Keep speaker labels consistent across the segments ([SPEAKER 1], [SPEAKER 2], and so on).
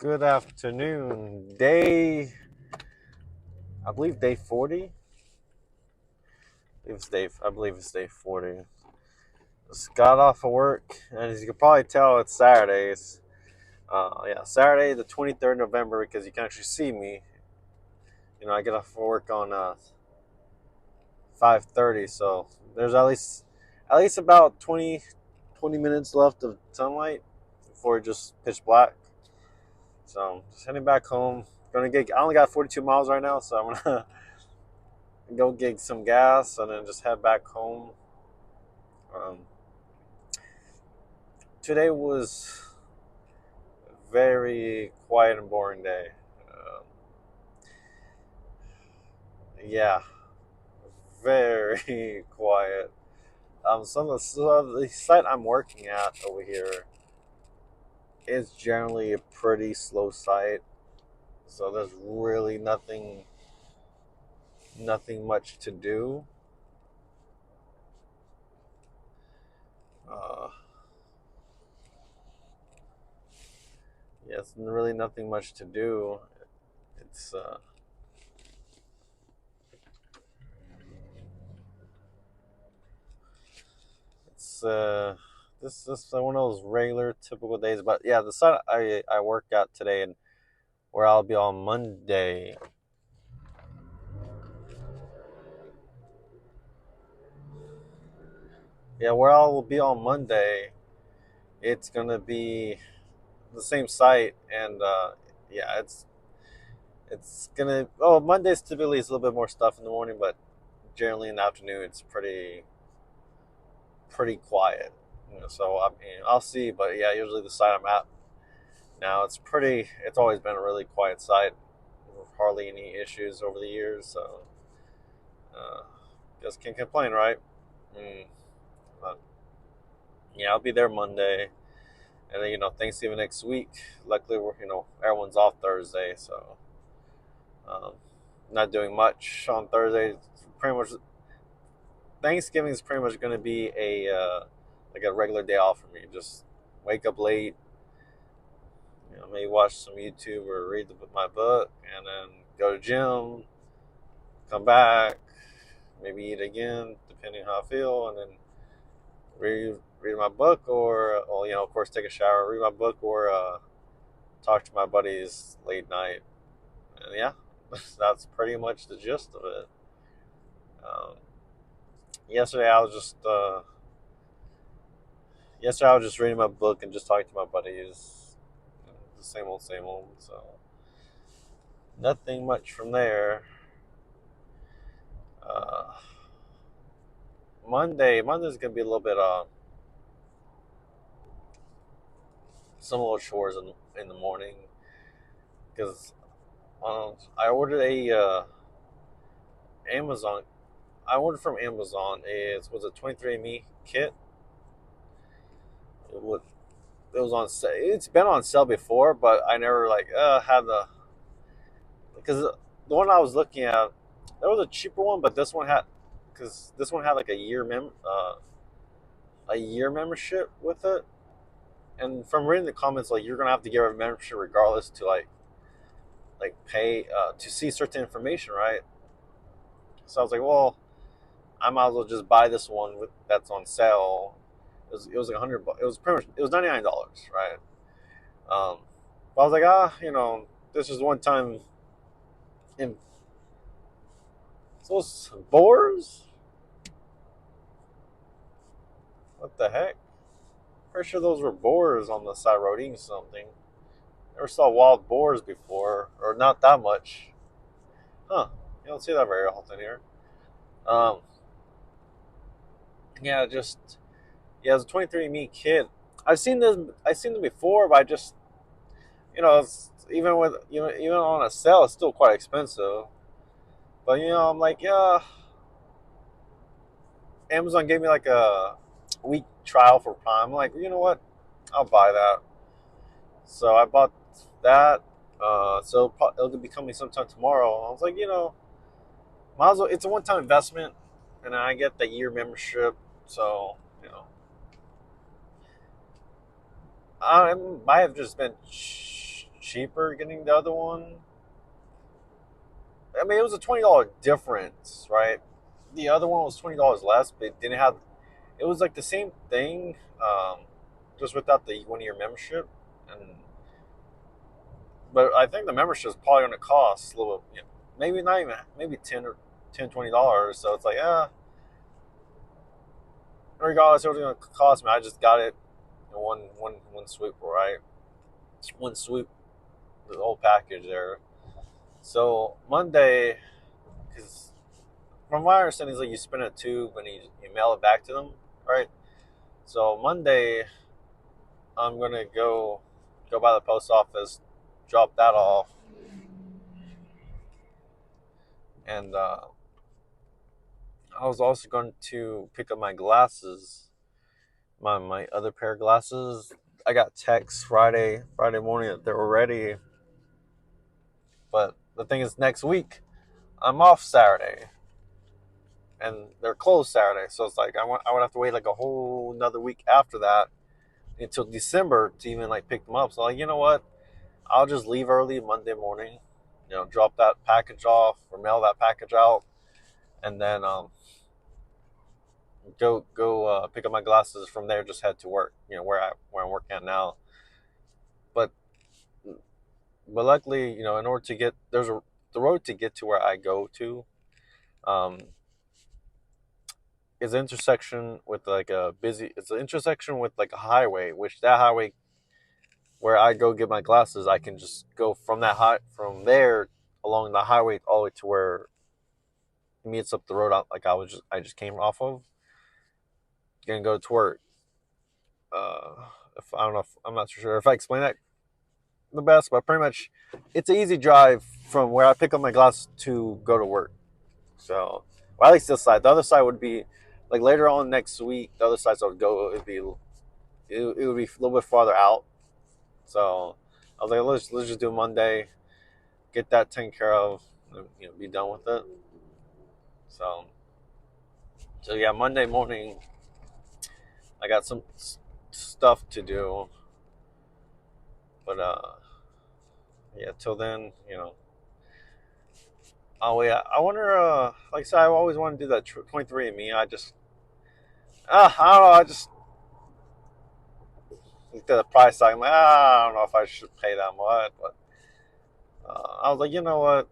[SPEAKER 1] Good afternoon. I believe day 40. I believe it's day 40. Just got off of work, and as you can probably tell, it's Saturdays. Yeah, Saturday the 23rd November because you can actually see me. I get off of work on 5:30, so there's at least about 20 minutes left of sunlight before it just pitch black. So just heading back home. I only got 42 miles right now, so I'm gonna go get some gas and then just head back home. Um, Today was a very quiet and boring day. Um, yeah, very quiet. The site I'm working at over here is generally a pretty slow site, so there's really nothing much to do. Uh, yeah, it's really nothing much to do. It's It's this is one of those regular typical days, but yeah, the site I work at today and where I'll be on Monday. Yeah, where I will be on Monday, it's gonna be the same site, and yeah, it's gonna. Oh, Mondays typically is a little bit more stuff in the morning, but generally in the afternoon it's pretty quiet. So I mean, I'll see, but yeah, usually the site I'm at now It's always been a really quiet site, hardly any issues over the years. So uh, just can't complain, right? Mm, but yeah, I'll be there Monday, and then Thanksgiving next week. Luckily, everyone's off Thursday, so um, not doing much on Thursday. Pretty much Thanksgiving is pretty much going to be like a regular day off for me. Just wake up late, maybe watch some YouTube or read my book, and then go to gym, come back, maybe eat again, depending how I feel, and then read my book, or well, of course, take a shower, read my book, or talk to my buddies late night. And yeah, that's pretty much the gist of it. Um, yesterday, I was just reading my book and just talking to my buddies. The same old, same old. So nothing much from there. Uh, Monday's gonna be a little bit some little chores in the morning because I ordered a Amazon. I ordered from Amazon. Was a 23andMe kit. It was, it was on sale. It's been on sale before, but I never had the because the one I was looking at, there was a cheaper one, but this one had like a year membership with it. And from reading the comments, like you're gonna have to give a membership regardless to pay to see certain information, right? So I was like, well, I might as well just buy this one that's on sale. It was like 100 bucks. It was pretty much it was $99, right? But I was like, this is one time in those boars. What the heck? Pretty sure those were boars on the side road eating something. Never saw wild boars before, or not that much. Huh? You don't see that very often here. Um, yeah, as a 23andMe kid, I've seen them before, but I just even with even on a sale, it's still quite expensive. But I'm like, yeah, Amazon gave me like a week trial for Prime. I'm like, you know what? I'll buy that. So I bought that. So it'll be coming sometime tomorrow. I was like, might as well. It's a one-time investment, and I get the year membership. So I might have just been cheaper getting the other one. I mean, it was a $20 difference, right? The other one was $20 less, but it didn't have. It was like the same thing, just without the 1 year membership. And but I think the membership is probably going to cost a little, maybe not even, maybe $10 $20. So it's like, regardless of what it's going to cost me, I just got it in one swoop, right? One swoop, the whole package there. So Monday, because from my understanding, is like you spin a tube and you mail it back to them, right? So Monday, I'm gonna go by the post office, drop that off, and I was also going to pick up my glasses, my other pair of glasses. I got text Friday morning that they were ready, but the thing is, next week I'm off Saturday, and they're closed Saturday. So it's like I would have to wait like a whole another week after that until December to even like pick them up. So like, you know what? I'll just leave early Monday morning, drop that package off or mail that package out, and then go pick up my glasses from there. Just head to work, where I'm working at now. But luckily, in order to get the road to get to where I go to, um, is an intersection with like a busy. It's an intersection with like a highway, which that highway where I go get my glasses, I can just go from there along the highway all the way to where it meets up the road out like I just came off of. Gonna go to work. If I don't know, if, I'm not sure if I explain that the best, but pretty much it's an easy drive from where I pick up my glasses to go to work. So, well, at least this side. The other side would be like later on next week. The other side I would go. It would be a little bit farther out. So I was like, let's just do Monday, get that taken care of, and, be done with it. So yeah, Monday morning I got some stuff to do, but yeah, till then, Oh yeah, I wonder. Like I said, I always want to do that 23andMe. I don't know. I just looked at the price tag. I'm like, I don't know if I should pay that much, but I was like, you know what?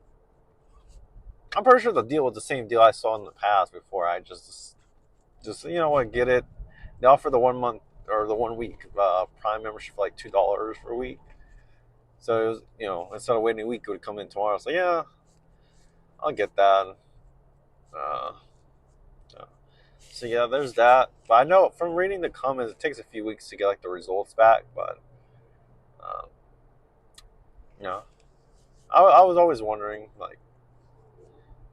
[SPEAKER 1] I'm pretty sure the deal was the same deal I saw in the past before. I just you know what, get it. They offer the 1 month or the 1 week Prime membership for like $2 for a week. So it was, instead of waiting a week, it would come in tomorrow. So yeah, I'll get that. Uh, so yeah, there's that. But I know from reading the comments, it takes a few weeks to get like the results back. But um, you know, I was always wondering like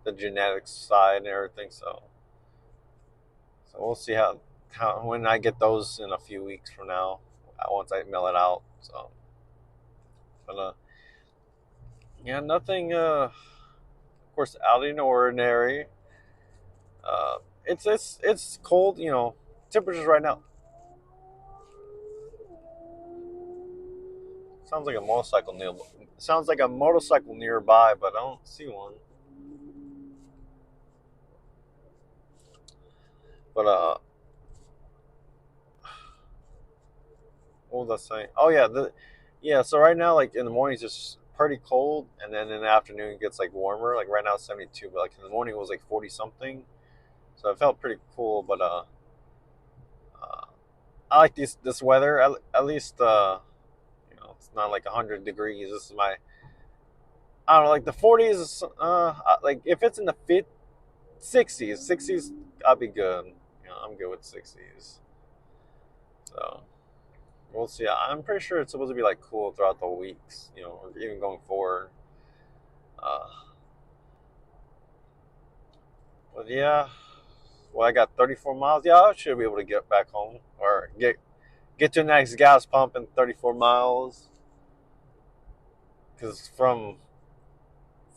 [SPEAKER 1] the genetics side and everything. So we'll see how when I get those in a few weeks from now. Once I mail it out. So, but yeah, nothing. Of course, out of the ordinary. Uh, it's cold. Temperatures right now. Sounds like a motorcycle near. Sounds like a motorcycle nearby, but I don't see one. But what was I saying? Oh yeah, yeah. So right now, like in the morning, it's just pretty cold, and then in the afternoon it gets like warmer. Like right now, it's 72, but like in the morning it was like 40 something. So it felt pretty cool. But uh I like this weather. At least it's not like 100 degrees. This is my I don't know, like the 40s. Like if it's in the 60s, I'll be good. I'm good with 60s. So we'll see. I'm pretty sure it's supposed to be like cool throughout the weeks. Or even going forward. Uh, but yeah, well, I got 34 miles. Yeah, I should be able to get back home or get to the next gas pump in 34 miles. Because from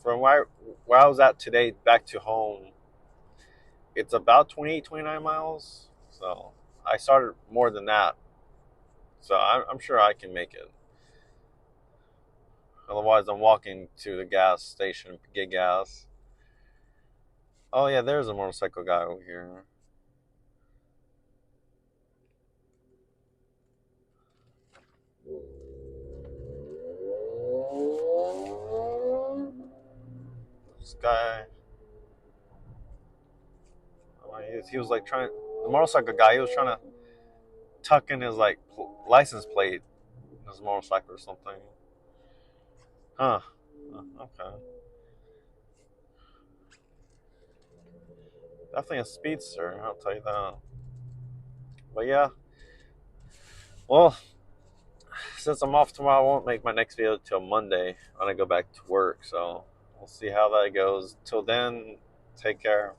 [SPEAKER 1] where I was at today back to home, it's about 28, 29 miles. So I started more than that. So I'm sure I can make it. Otherwise, I'm walking to the gas station to get gas. Oh yeah, there's a motorcycle guy over here. This guy, he was like trying. The motorcycle guy, he was trying to tuck in his like license plate, in his motorcycle or something. Huh. Okay. Definitely a speedster. I'll tell you that. But yeah. Well, since I'm off tomorrow, I won't make my next video till Monday when I go back to work. So we'll see how that goes. Till then, take care.